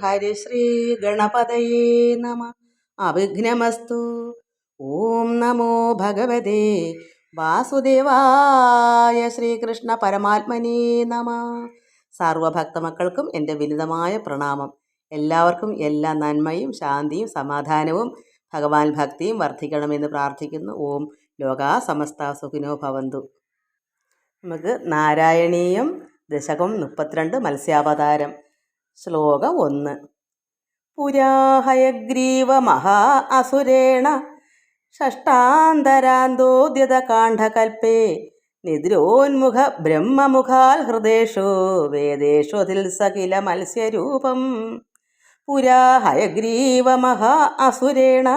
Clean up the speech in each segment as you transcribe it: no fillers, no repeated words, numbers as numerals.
ഹരിശ്രീ ഗണപതയേ നമ. അവിഘ്നമസ്തു. ഓം നമോ ഭഗവതേ വാസുദേവായ. ശ്രീകൃഷ്ണ പരമാത്മനേ നമ. സർവഭക്തമക്കൾക്കും എൻ്റെ വിനിതമായ പ്രണാമം. എല്ലാവർക്കും എല്ലാ നന്മയും ശാന്തിയും സമാധാനവും ഭഗവാൻ ഭക്തിയും വർദ്ധിക്കണമെന്ന് പ്രാർത്ഥിക്കുന്നു. ഓം ലോകാ സമസ്ത സുഖിനോ ഭവന്തു. നമുക്ക് നാരായണീയം ദശകം 32 മത്സ്യാവതാരം. ശ്ലോകം 1. പുരാ ഹയഗ്രീവ മഹാ അസുരേണ ഷഷ്ടാന്തരാന്തോദ്യതകാണ്ഡകൽപ്പേ നിദ്രോന്മുഖ ബ്രഹ്മമുഖാൽ ഹൃദേഷു വേദേഷു അതിൽസകില മത്സ്യരൂപം. പുരാ ഹയഗ്രീവ മഹാ അസുരേണ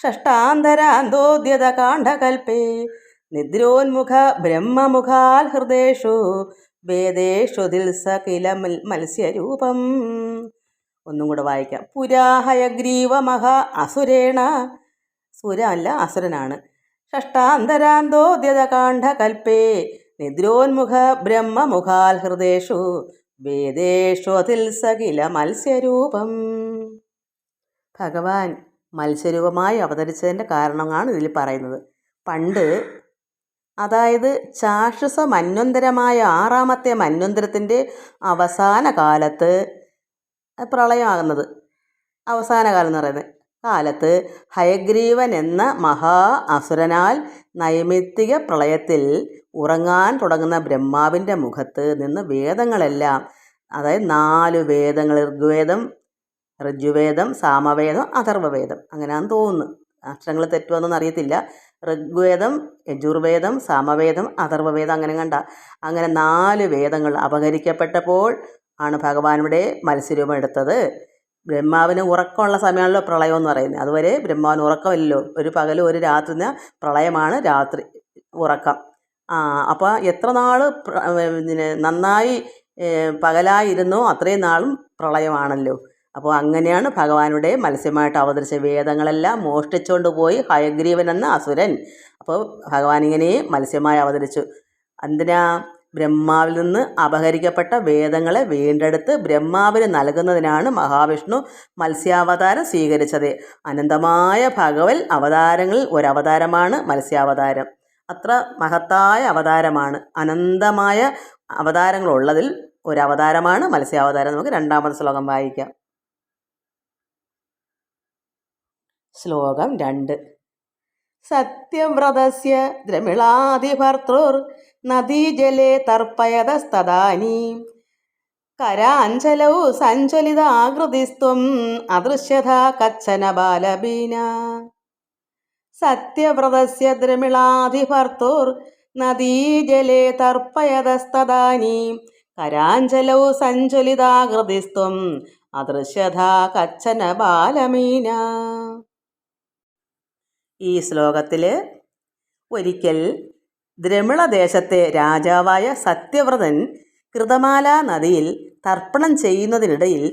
ഷഷ്ടാന്തരാന്തോദ്യതകാണ്ഡകൽപ്പേ നിദ്രോന്മുഖ ബ്രഹ്മമുഖാൽ ഹൃദേഷു വേദേഷു ദിൽസകില മത്സ്യരൂപം. ഒന്നും കൂടെ വായിക്കാം. പുരാ ഹയഗ്രീവ മഹാ അസുരേണ, സുര അല്ല അസുരനാണ്. ഷഷ്ടാന്തരാന്തോദ്യതകാണ്ഡകൽപ്പേ നിദ്രോന്മുഖ ബ്രഹ്മമുഖാൽ ഹൃദേഷു വേദേഷു ദിൽസകില മത്സ്യരൂപം. ഭഗവാൻ മത്സ്യരൂപമായി അവതരിച്ചതിൻ്റെ കാരണമാണ് ഇതിൽ പറയുന്നത്. പണ്ട്, അതായത് ചാക്ഷുസ മന്വന്തരമായ 6ാമത്തെ മന്വന്തരത്തിൻ്റെ അവസാന കാലത്ത്, പ്രളയമാകുന്നത് അവസാന കാലം എന്ന് പറയുന്നത് കാലത്ത്, ഹയഗ്രീവൻ എന്ന മഹാ അസുരനാൽ നൈമിത്തിക പ്രളയത്തിൽ ഉറങ്ങാൻ തുടങ്ങുന്ന ബ്രഹ്മാവിൻ്റെ മുഖത്ത് നിന്ന് വേദങ്ങളെല്ലാം, അതായത് 4 വേദങ്ങൾ, ഋഗ്വേദം, സാമവേദം, അഥർവവേദം, അങ്ങനെയാണെന്ന് തോന്നുന്നു. അക്ഷരങ്ങൾ തെറ്റുമെന്നൊന്നും അറിയത്തില്ല. ഋഗ്വേദം, യജുർവേദം, സാമവേദം, അഥർവവേദം, അങ്ങനെ 4 വേദങ്ങൾ അപഹരിക്കപ്പെട്ടപ്പോൾ ആണ് ഭഗവാനുടെ മത്സ്യരൂപം എടുത്തത്. ബ്രഹ്മാവിന് ഉറക്കമുള്ള സമയമാണല്ലോ പ്രളയം എന്ന് പറയുന്നത്. അതുവരെ ബ്രഹ്മാവിന് ഉറക്കമില്ലല്ലോ. ഒരു പകലും ഒരു രാത്രി, പ്രളയമാണ് രാത്രി ഉറക്കം. അപ്പോൾ എത്ര നാൾ നന്നായി പകലായിരുന്നോ അത്രയും നാളും പ്രളയമാണല്ലോ. അപ്പോൾ അങ്ങനെയാണ് ഭഗവാനുടെ മത്സ്യമായിട്ട് അവതരിച്ച. വേദങ്ങളെല്ലാം മോഷ്ടിച്ചുകൊണ്ട് പോയി ഹയഗ്രീവൻ എന്ന അസുരൻ. അപ്പോൾ ഭഗവാൻ ഇങ്ങനെ മത്സ്യമായി അവതരിച്ചു. എന്തിനാ? ബ്രഹ്മാവിൽ നിന്ന് അപഹരിക്കപ്പെട്ട വേദങ്ങളെ വീണ്ടെടുത്ത് ബ്രഹ്മാവിന് നൽകുന്നതിനാണ് മഹാവിഷ്ണു മത്സ്യാവതാരം സ്വീകരിച്ചത്. അനന്തമായ ഭഗവത് അവതാരങ്ങളിൽ ഒരവതാരമാണ് മത്സ്യാവതാരം. അത്ര മഹത്തായ അവതാരമാണ്. അനന്തമായ അവതാരങ്ങളുള്ളതിൽ ഒരവതാരമാണ് മത്സ്യാവതാരം. നമുക്ക് 2ാമത്തെ ശ്ലോകം വായിക്കാം. ശ്ലോകം 2. സത്യവ്രതസ്യ ദ്രമിളാധിഭർതൃർ നദീജലേ തർപ്പയതസ്തദാനീം കരാഞ്ചലൗ സഞ്ചലിതാകൃതിസ്ത്വം അദൃശ്യഥാ കച്ചന ബാലബീന. സത്യവ്രതസ്യ ദ്രമിളാധിഭർതൃർ നദീജലേ തർപ്പയതസ്തദാനീം കരാഞ്ചലൗ സഞ്ചലിതാകൃതിസ്ത്വം അദൃശ്യഥാ കച്ചന ബാലമീന. ഈ ശ്ലോകത്തിൽ ഒരിക്കൽ ദ്രമിളദേശത്തെ രാജാവായ സത്യവ്രതൻ കൃതമാല നദിയിൽ തർപ്പണം ചെയ്യുന്നതിനിടയിൽ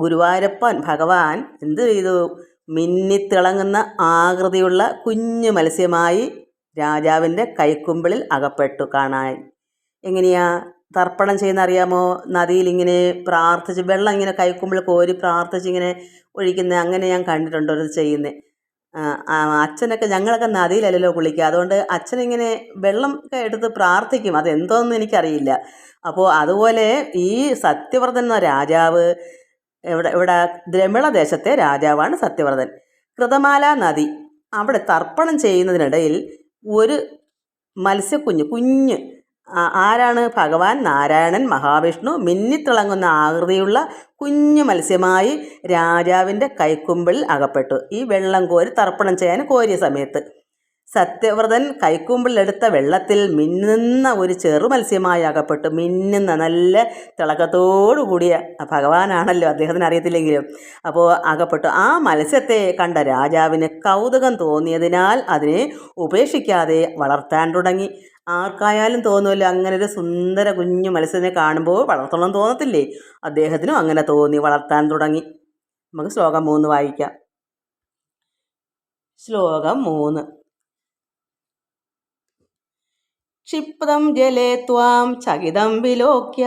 ഗുരുവായൂരപ്പൻ ഭഗവാൻ എന്ത് ചെയ്തു? മിന്നിത്തിളങ്ങുന്ന ആകൃതിയുള്ള കുഞ്ഞു മത്സ്യമായി രാജാവിൻ്റെ കൈക്കുമ്പിളിൽ അകപ്പെട്ടു കാണാൻ. എങ്ങനെയാ തർപ്പണം ചെയ്യുന്ന അറിയാമോ? നദിയിൽ ഇങ്ങനെ പ്രാർത്ഥിച്ച് വെള്ളം ഇങ്ങനെ കൈക്കുമ്പിൾ കോരി പ്രാർത്ഥിച്ച് ഇങ്ങനെ ഒഴിക്കുന്ന, അങ്ങനെ ഞാൻ കണ്ടിട്ടുണ്ട് അത് ചെയ്യുന്നത്. അച്ഛനൊക്കെ, ഞങ്ങളൊക്കെ നദിയിലല്ലല്ലോ കുളിക്കുക, അതുകൊണ്ട് അച്ഛനിങ്ങനെ വെള്ളം ഒക്കെ എടുത്ത് പ്രാർത്ഥിക്കും. അതെന്തോന്നും എനിക്കറിയില്ല. അപ്പോൾ അതുപോലെ ഈ സത്യവ്രതൻ എന്ന രാജാവ്, ഇവിടെ ദ്രമിളദേശത്തെ രാജാവാണ് സത്യവ്രതൻ. കൃതമാല നദി അവിടെ തർപ്പണം ചെയ്യുന്നതിനിടയിൽ ഒരു മത്സ്യക്കുഞ്ഞ്, ആരാണ്? ഭഗവാൻ നാരായണൻ മഹാവിഷ്ണു മിന്നിത്തിളങ്ങുന്ന ആകൃതിയുള്ള കുഞ്ഞു മത്സ്യമായി രാജാവിൻ്റെ കൈക്കുമ്പിളിൽ അകപ്പെട്ടു. ഈ വെള്ളം കോരി തർപ്പണം ചെയ്യാൻ കോരിയ സമയത്ത് സത്യവ്രതൻ കൈക്കുമ്പിളിലെടുത്ത വെള്ളത്തിൽ മിന്നുന്ന ഒരു ചെറു മത്സ്യമായി അകപ്പെട്ടു. മിന്നുന്ന നല്ല തിളക്കത്തോടു കൂടിയ ഭഗവാനാണല്ലോ, അദ്ദേഹത്തിന് അറിയത്തില്ലെങ്കിലും. അപ്പോൾ അകപ്പെട്ടു. ആ മത്സ്യത്തെ കണ്ട രാജാവിന് കൗതുകം തോന്നിയതിനാൽ അതിനെ ഉപേക്ഷിക്കാതെ വളർത്താൻ തുടങ്ങി. ആർക്കായാലും തോന്നുമല്ലോ, അങ്ങനെ ഒരു സുന്ദര കുഞ്ഞു മത്സ്യത്തിനെ കാണുമ്പോൾ വളർത്തണം തോന്നത്തില്ലേ? അദ്ദേഹത്തിനും അങ്ങനെ തോന്നി, വളർത്താൻ തുടങ്ങി. നമുക്ക് ശ്ലോകം 3 വായിക്കാം. ശ്ലോകം 3. ക്ഷിപ്തം ജലേ ത്വാം ചകിതം വിലോക്യ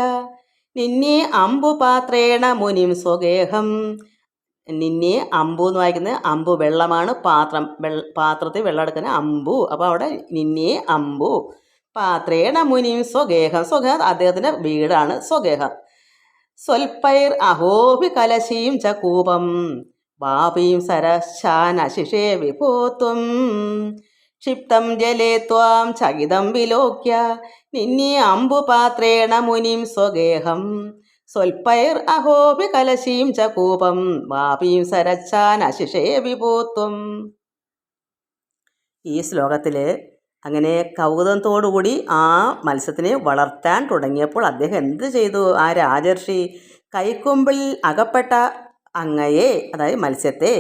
നിന്നെ അമ്പുപാത്രേണ മുനിം സ്വഗേഹം. നിന്നെ അമ്പു എന്ന് വായിക്കുന്നത് അമ്പു വെള്ളമാണ്, പാത്രത്തിൽ വെള്ളം എടുക്കുന്ന അമ്പു. അപ്പോൾ അവിടെ നിന്നെ അമ്പു പാത്രേണ മുനിം സ്വഗേഹം. സ്വഗേഹം അദ്ദേഹത്തിൻ്റെ വീടാണ് സ്വഗേഹം. സ്വൽപ്പൈർ അഹോഭി കലശീം ച കൂപം വാപീം സരശാനശിഷേ വിഭോത്വം ക്ഷിപ്തം ജലേ ത്വാം ചകിതം വിലോക്യ നിന്നെ അമ്പുപാത്രേണ മുനിം സ്വഗേഹം. സ്വൽപ്പൈർ അഹോഭി കലശീം ച കൂപം വാപീം സരശാനശിഷേ വിഭോത്വം. ഈ ശ്ലോകത്തിൽ അങ്ങനെ കൗതുകത്തോടുകൂടി ആ മത്സ്യത്തിനെ വളർത്താൻ തുടങ്ങിയപ്പോൾ അദ്ദേഹം എന്ത് ചെയ്തു? ആ രാജർഷി കൈക്കൊമ്പിൽ അകപ്പെട്ട അങ്ങയെ, അതായത് മത്സ്യത്തെ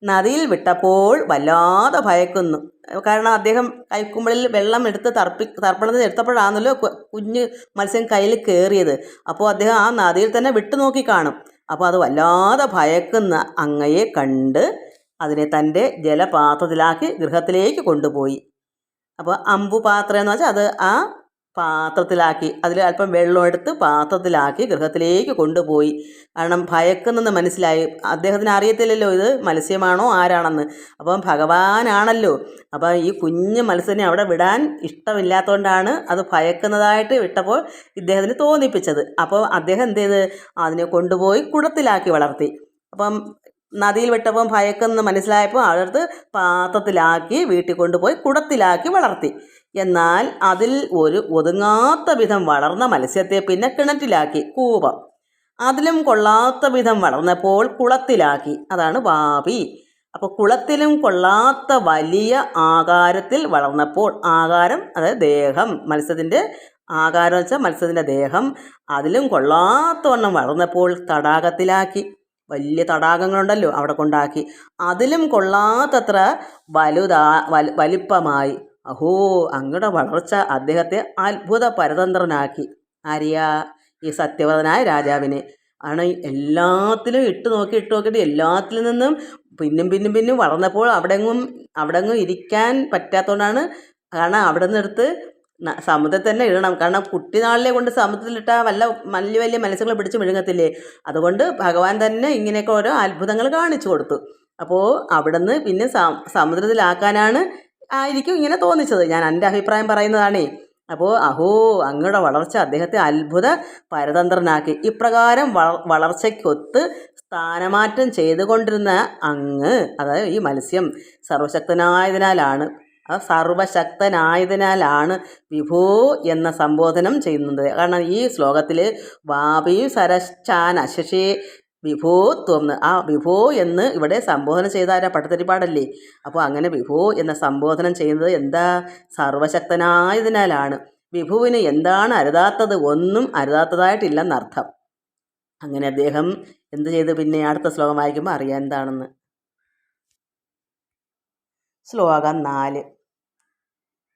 നദിയിൽ വിട്ടപ്പോൾ വല്ലാതെ ഭയക്കുന്നു. കാരണം അദ്ദേഹം കൈക്കുമ്പിളിൽ വെള്ളം എടുത്ത് തർപ്പണത്തിന് എടുത്തപ്പോഴാണല്ലോ കുഞ്ഞ് മത്സ്യം കയ്യിൽ കയറിയത്. അപ്പോൾ അദ്ദേഹം ആ നദിയിൽ തന്നെ വിട്ടു നോക്കി കാണും. അപ്പോൾ അത് വല്ലാതെ ഭയക്കുന്ന അങ്ങയെ കണ്ട് അതിനെ തൻ്റെ ജലപാത്രത്തിലാക്കി ഗൃഹത്തിലേക്ക് കൊണ്ടുപോയി. അപ്പോൾ അമ്പുപാത്രം എന്ന് വെച്ചാൽ അത് ആ പാത്രത്തിലാക്കി, അതിൽ അല്പം വെള്ളം എടുത്ത് പാത്രത്തിലാക്കി ഗൃഹത്തിലേക്ക് കൊണ്ടുപോയി. കാരണം ഭയക്കുന്നെന്ന് മനസ്സിലായി. അദ്ദേഹത്തിന് അറിയത്തില്ലല്ലോ ഇത് മത്സ്യമാണോ ആരാണെന്ന്. അപ്പം ഭഗവാനാണല്ലോ. അപ്പം ഈ കുഞ്ഞ് മത്സ്യനെ അവിടെ വിടാൻ ഇഷ്ടമില്ലാത്തതുകൊണ്ടാണ് അത് ഭയക്കുന്നതായിട്ട് വിട്ടപ്പോൾ ഇദ്ദേഹത്തിന് തോന്നിപ്പിച്ചത്. അപ്പോൾ അദ്ദേഹം എന്ത് ചെയ്ത് അതിനെ കൊണ്ടുപോയി കുടത്തിലാക്കി വളർത്തി. അപ്പം നദിയിൽ വിട്ടപ്പോൾ ഭയക്കെന്ന് മനസ്സിലായപ്പോൾ അടുത്ത് പാത്രത്തിലാക്കി വീട്ടിൽ കൊണ്ടുപോയി കുടത്തിലാക്കി വളർത്തി. എന്നാൽ അതിൽ ഒരു ഒതുങ്ങാത്ത വിധം വളർന്ന മത്സ്യത്തെ പിന്നെ കിണറ്റിലാക്കി, കൂപം. അതിലും കൊള്ളാത്ത വിധം വളർന്നപ്പോൾ കുളത്തിലാക്കി, അതാണ് വാപി. അപ്പോൾ കുളത്തിലും കൊള്ളാത്ത വലിയ ആകാരത്തിൽ വളർന്നപ്പോൾ, ആകാരം അതായത് ദേഹം, മത്സ്യത്തിൻ്റെ ആകാരം വെച്ചാൽ മത്സ്യത്തിൻ്റെ ദേഹം, അതിലും കൊള്ളാത്തവണ്ണം വളർന്നപ്പോൾ തടാകത്തിലാക്കി. വലിയ തടാകങ്ങളുണ്ടല്ലോ അവിടെ കൊണ്ടാക്കി. അതിലും കൊള്ളാത്തത്ര വലിപ്പമായി. അഹോ, അങ്ങയുടെ വളർച്ച അദ്ദേഹത്തെ അത്ഭുത പരതന്ത്രനാക്കി. ആര്യാ? ഈ സത്യവ്രതനായ രാജാവിനെ ആണ്. എല്ലാത്തിലും ഇട്ട് നോക്കിയിട്ട് എല്ലാത്തിലും നിന്നും പിന്നും വളർന്നപ്പോൾ അവിടെങ്ങും ഇരിക്കാൻ പറ്റാത്തതുകൊണ്ടാണ്. കാരണം അവിടെ നിന്ന് എടുത്ത് സമുദ്രത്തിൽ തന്നെ ഇടണം. കാരണം കുട്ടിനാളിലെ കൊണ്ട് സമുദ്രത്തിലിട്ടാൽ വലിയ മത്സ്യങ്ങൾ പിടിച്ച് വിഴുങ്ങത്തില്ലേ. അതുകൊണ്ട് ഭഗവാൻ തന്നെ ഇങ്ങനെയൊക്കെ ഓരോ അത്ഭുതങ്ങൾ കാണിച്ചു കൊടുത്തു. അപ്പോൾ അവിടെ നിന്ന് പിന്നെ സമുദ്രത്തിലാക്കാനാണ് ആയിരിക്കും ഇങ്ങനെ തോന്നിച്ചത്. ഞാൻ എൻ്റെ അഭിപ്രായം പറയുന്നതാണേ. അപ്പോൾ അഹോ, അങ്ങയുടെ വളർച്ച അദ്ദേഹത്തെ അത്ഭുത പരതന്ത്രനാക്കി. ഇപ്രകാരം വളർച്ചയ്ക്കൊത്ത് സ്ഥാനമാറ്റം ചെയ്തുകൊണ്ടിരുന്ന അങ്ങ്, അതായത് ഈ മത്സ്യം സർവശക്തനായതിനാലാണ് വിഭോ എന്ന സംബോധനം ചെയ്യുന്നത്. കാരണം ഈ ശ്ലോകത്തിൽ വാപിയും സരശ്ചാനശേ വിഭോത്വം, ആ വിഭോ എന്ന് ഇവിടെ സംബോധന ചെയ്താൽ പട്ടത്തിരിപ്പാടല്ലേ. അപ്പോൾ അങ്ങനെ വിഭോ എന്ന സംബോധനം ചെയ്യുന്നത് എന്താ? സർവശക്തനായതിനാലാണ്. വിഭുവിന് എന്താണ് അരുതാത്തത്? ഒന്നും അരുതാത്തതായിട്ടില്ലെന്നർത്ഥം. അങ്ങനെ അദ്ദേഹം എന്ത് ചെയ്തു? പിന്നെ അടുത്ത ശ്ലോകം വായിക്കുമ്പോൾ അറിയാം എന്താണെന്ന്. ശ്ലോകം 4.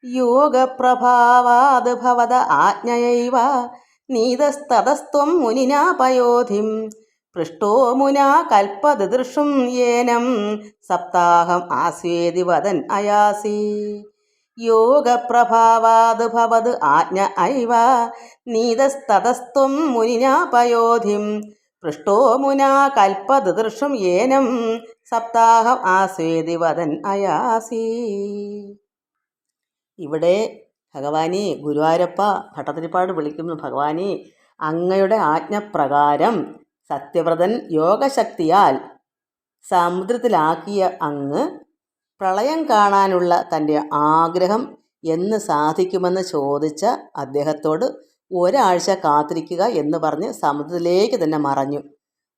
യോഗപ്രഭാവാത് ഭവത ആജ്ഞയൈവ നീതസ്തതസ്ത്വം മുനിനാ പയോധിം പൃഷ്ടോ മുനാ കൽപ്പദിദൃശും യേനം സപ്താഹം ആസ്വേതി വദൻ അയാസി. യോഗപ്രഭാവാത് ഭവത് ആജ്ഞ ഐവ നീതസ്തതസ്ത്വം മുനിനാ പയോധിം പൃഷ്ടോ മുനാ കൽപ്പദിദൃശും യേനം സപ്താഹം ആസ്വേതി വദൻ അയാസി. ഇവിടെ ഭഗവാനെ, ഗുരുവായൂരപ്പ, ഭട്ടതിരിപ്പാട് വിളിക്കുന്നു. ഭഗവാനെ, അങ്ങയുടെ ആജ്ഞപ്രകാരം സത്യവ്രതൻ യോഗശക്തിയാൽ സമുദ്രത്തിലാക്കിയ അങ്ങ് പ്രളയം കാണാനുള്ള തൻ്റെ ആഗ്രഹം എന്ന് സാധിക്കുമെന്ന് ചോദിച്ച അദ്ദേഹത്തോട് ഒരാഴ്ച കാത്തിരിക്കുക എന്ന് പറഞ്ഞ് സമുദ്രത്തിലേക്ക് തന്നെ മറഞ്ഞു.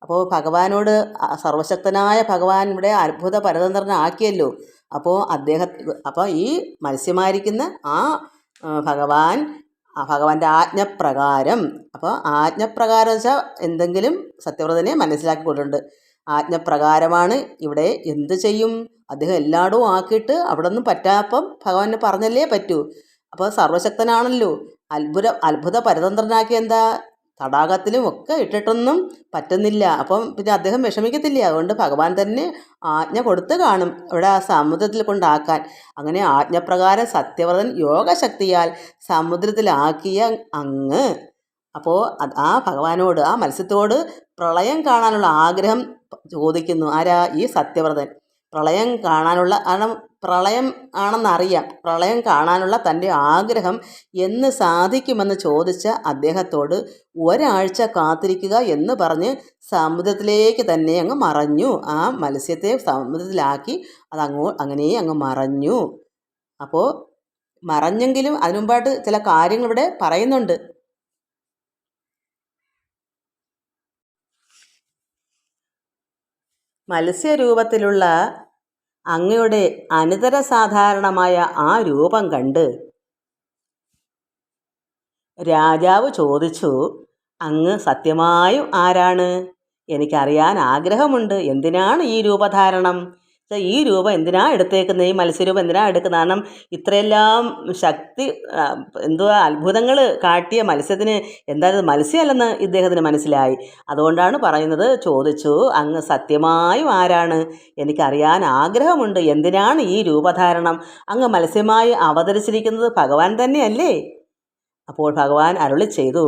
അപ്പോൾ ഭഗവാനോട്, സർവശക്തനായ ഭഗവാൻ ഇവിടെ അത്ഭുത പരതന്ത്രനാക്കിയല്ലോ. അപ്പോൾ ഈ മത്സ്യമായിരിക്കുന്ന ആ ഭഗവാന്റെ ആജ്ഞപ്രകാരം, അപ്പോൾ ആജ്ഞപ്രകാരം വെച്ചാൽ എന്തെങ്കിലും സത്യവ്രതനെ മനസ്സിലാക്കി കൊടുത്തിട്ടുണ്ട്. ആജ്ഞപ്രകാരമാണ് ഇവിടെ എന്ത് ചെയ്യും? അദ്ദേഹം എല്ലായിടവും ആക്കിയിട്ട് അവിടെ ഒന്നും പറ്റാപ്പം ഭഗവാനെ പറഞ്ഞല്ലേ പറ്റൂ. അപ്പോൾ സർവശക്തനാണല്ലോ. അത്ഭുത പരതന്ത്രനാക്കി എന്താ? തടാകത്തിലും ഒക്കെ ഇട്ടിട്ടൊന്നും പറ്റുന്നില്ല. അപ്പം പിന്നെ അദ്ദേഹം വിഷമിക്കത്തില്ല. അതുകൊണ്ട് ഭഗവാൻ തന്നെ ആജ്ഞ കൊടുത്ത് കാണും ഇവിടെ ആ സമുദ്രത്തിൽ കൊണ്ടാക്കാൻ. അങ്ങനെ ആജ്ഞപ്രകാരം സത്യവ്രതൻ യോഗശക്തിയാൽ സമുദ്രത്തിലാക്കിയ അങ്ങ് അപ്പോൾ ആ ഭഗവാനോട്, ആ മത്സ്യത്തോട് പ്രളയം കാണാനുള്ള ആഗ്രഹം ചോദിക്കുന്നു. ആരാ? ഈ സത്യവ്രതൻ. പ്രളയം കാണാനുള്ള, കാരണം പ്രളയം ആണെന്നറിയാം, പ്രളയം കാണാനുള്ള തൻ്റെ ആഗ്രഹം എന്ന് സാധിക്കുമെന്ന് ചോദിച്ച അദ്ദേഹത്തോട് ഒരാഴ്ച കാത്തിരിക്കുക എന്ന് പറഞ്ഞ് സമുദ്രത്തിലേക്ക് തന്നെ അങ്ങ് മറഞ്ഞു. ആ മത്സ്യത്തെ സമുദ്രത്തിലാക്കി അങ്ങനെ അങ്ങ് മറഞ്ഞു. അപ്പോൾ മറഞ്ഞെങ്കിലും അതിനു മുമ്പായിട്ട് ചില കാര്യങ്ങൾ ഇവിടെ പറയുന്നുണ്ട്. മത്സ്യരൂപത്തിലുള്ള അങ്ങയുടെ അനിതര സാധാരണമായ ആ രൂപം കണ്ട് രാജാവ് ചോദിച്ചു, അങ്ങ് സത്യമായും ആരാണ്? എനിക്കറിയാൻ ആഗ്രഹമുണ്ട്. എന്തിനാണ് ഈ രൂപധാരണം? ഈ രൂപം എന്തിനാ എടുത്തേക്കുന്നത്? ഈ മത്സ്യരൂപം എന്തിനാ എടുക്കുന്നത്? കാരണം ഇത്രയെല്ലാം ശക്തി, എന്തുവാ അത്ഭുതങ്ങൾ കാട്ടിയ മത്സ്യത്തിന് എന്തായാലും മത്സ്യമല്ലെന്ന് ഇദ്ദേഹത്തിന് മനസ്സിലായി. അതുകൊണ്ടാണ് പറയുന്നത്, ചോദിച്ചു, അങ്ങ് സത്യമായും ആരാണ്? എനിക്കറിയാൻ ആഗ്രഹമുണ്ട്. എന്തിനാണ് ഈ രൂപധാരണം? അങ്ങ് മത്സ്യമായി അവതരിച്ചിരിക്കുന്നത് ഭഗവാൻ തന്നെയല്ലേ? അപ്പോൾ ഭഗവാൻ അരുളി ചെയ്തു,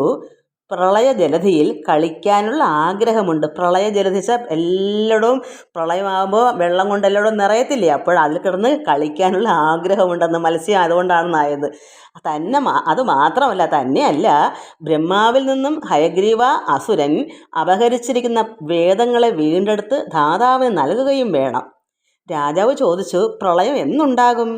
പ്രളയജലധിയിൽ കളിക്കാനുള്ള ആഗ്രഹമുണ്ട്. പ്രളയജലധി വെച്ചാൽ എല്ലായിടവും പ്രളയമാകുമ്പോൾ വെള്ളം കൊണ്ട് എല്ലായിടവും നിറയത്തില്ലേ, അപ്പോൾ അതിൽ കിടന്ന് കളിക്കാനുള്ള ആഗ്രഹമുണ്ടെന്ന്. മത്സ്യം അതുകൊണ്ടാണെന്നായത്. അത് മാത്രമല്ല, തന്നെയല്ല, ബ്രഹ്മാവിൽ നിന്നും ഹയഗ്രീവ അസുരൻ അപഹരിച്ചിരിക്കുന്ന വേദങ്ങളെ വീണ്ടെടുത്ത് ധാതാവിന് നൽകുകയും വേണം. രാജാവ് ചോദിച്ചു, പ്രളയം എന്നുണ്ടാകും?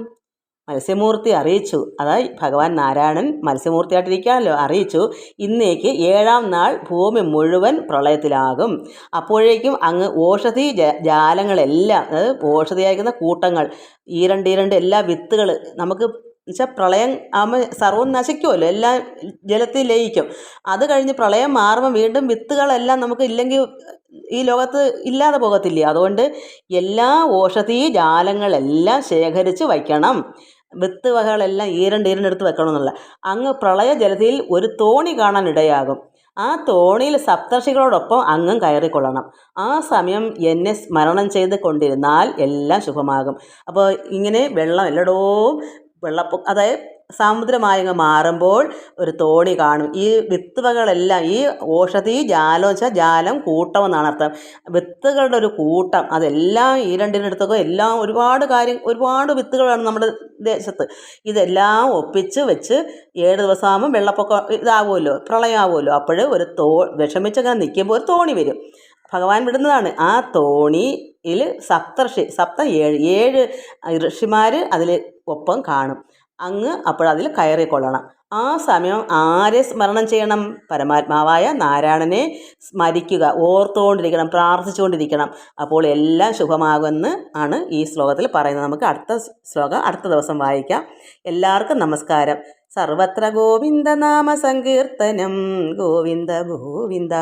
മത്സ്യമൂർത്തി അറിയിച്ചു, അതായത് ഭഗവാൻ നാരായണൻ മത്സ്യമൂർത്തിയായിട്ടിരിക്കുകയാണല്ലോ, അറിയിച്ചു, ഇന്നേക്ക് 7-ാം നാൾ ഭൂമി മുഴുവൻ പ്രളയത്തിലാകും. അപ്പോഴേക്കും അങ്ങ് ഓഷധി ജാലങ്ങളെല്ലാം, അതായത് ഓഷധിയായിരിക്കുന്ന കൂട്ടങ്ങൾ, ഈരണ്ട് എല്ലാ വിത്തുകൾ, നമുക്ക് എന്നുവെച്ചാൽ പ്രളയം ആകുമ്പോൾ സർവ്വം നശിക്കുമല്ലോ, എല്ലാം ജലത്തിൽ ലയിക്കും. അത് കഴിഞ്ഞ് പ്രളയം മാറുമ്പോൾ വീണ്ടും വിത്തുകളെല്ലാം നമുക്ക് ഇല്ലെങ്കിൽ ഈ ലോകത്ത് ഇല്ലാതെ പോകത്തില്ലേ. അതുകൊണ്ട് എല്ലാ ഓഷധി ജാലങ്ങളെല്ലാം ശേഖരിച്ച് വയ്ക്കണം. വിത്ത് വകകളെല്ലാം ഈരണ്ടെടുത്ത് വെക്കണമെന്നുള്ള. അങ്ങ് പ്രളയ ജലത്തിൽ ഒരു തോണി കാണാൻ ഇടയാകും. ആ തോണിയിൽ സപ്തർഷികളോടൊപ്പം അങ്ങും കയറിക്കൊള്ളണം. ആ സമയം എന്നെ സ്മരണം ചെയ്ത് കൊണ്ടിരുന്നാൽ എല്ലാം ശുഭമാകും. അപ്പോൾ ഇങ്ങനെ വെള്ളം എല്ലായിടവും അതായത് സമുദ്രമായങ്ങ് മാറുമ്പോൾ ഒരു തോണി കാണും. ഈ വിത്തുവകളെല്ലാം, ഈ ഓഷധി ജാലം വെച്ചാൽ ജാലം കൂട്ടം എന്നാണ് അർത്ഥം. വിത്തുകളുടെ ഒരു കൂട്ടം, അതെല്ലാം ഈ രണ്ടിനടുത്തൊക്കെ എല്ലാം ഒരുപാട് വിത്തുകളാണ് നമ്മുടെ ദേശത്ത്. ഇതെല്ലാം ഒപ്പിച്ച് വെച്ച് 7 ദിവസമാകുമ്പോൾ വെള്ളപ്പൊക്കം ഇതാവുമല്ലോ, പ്രളയമാവുമല്ലോ. അപ്പോൾ ഒരു വിഷമിച്ചങ്ങനെ നിൽക്കുമ്പോൾ ഒരു തോണി വരും, ഭഗവാൻ വിടുന്നതാണ്. ആ തോണിയിൽ 7 ഋഷിമാർ അതിൽ ഒപ്പം കാണും. അങ്ങ് അപ്പോഴതിൽ കയറിക്കൊള്ളണം. ആ സമയം ആരെ സ്മരണം ചെയ്യണം? പരമാത്മാവായ നാരായണനെ സ്മരിക്കുക, ഓർത്തുകൊണ്ടിരിക്കണം, പ്രാർത്ഥിച്ചുകൊണ്ടിരിക്കണം. അപ്പോൾ എല്ലാം ശുഭമാകുമെന്ന് ആണ് ഈ ശ്ലോകത്തിൽ പറയുന്നത്. നമുക്ക് അടുത്ത ശ്ലോകം അടുത്ത ദിവസം വായിക്കാം. എല്ലാവർക്കും നമസ്കാരം. സർവത്ര ഗോവിന്ദ നാമ സങ്കീർത്തനം, ഗോവിന്ദ ഗോവിന്ദ.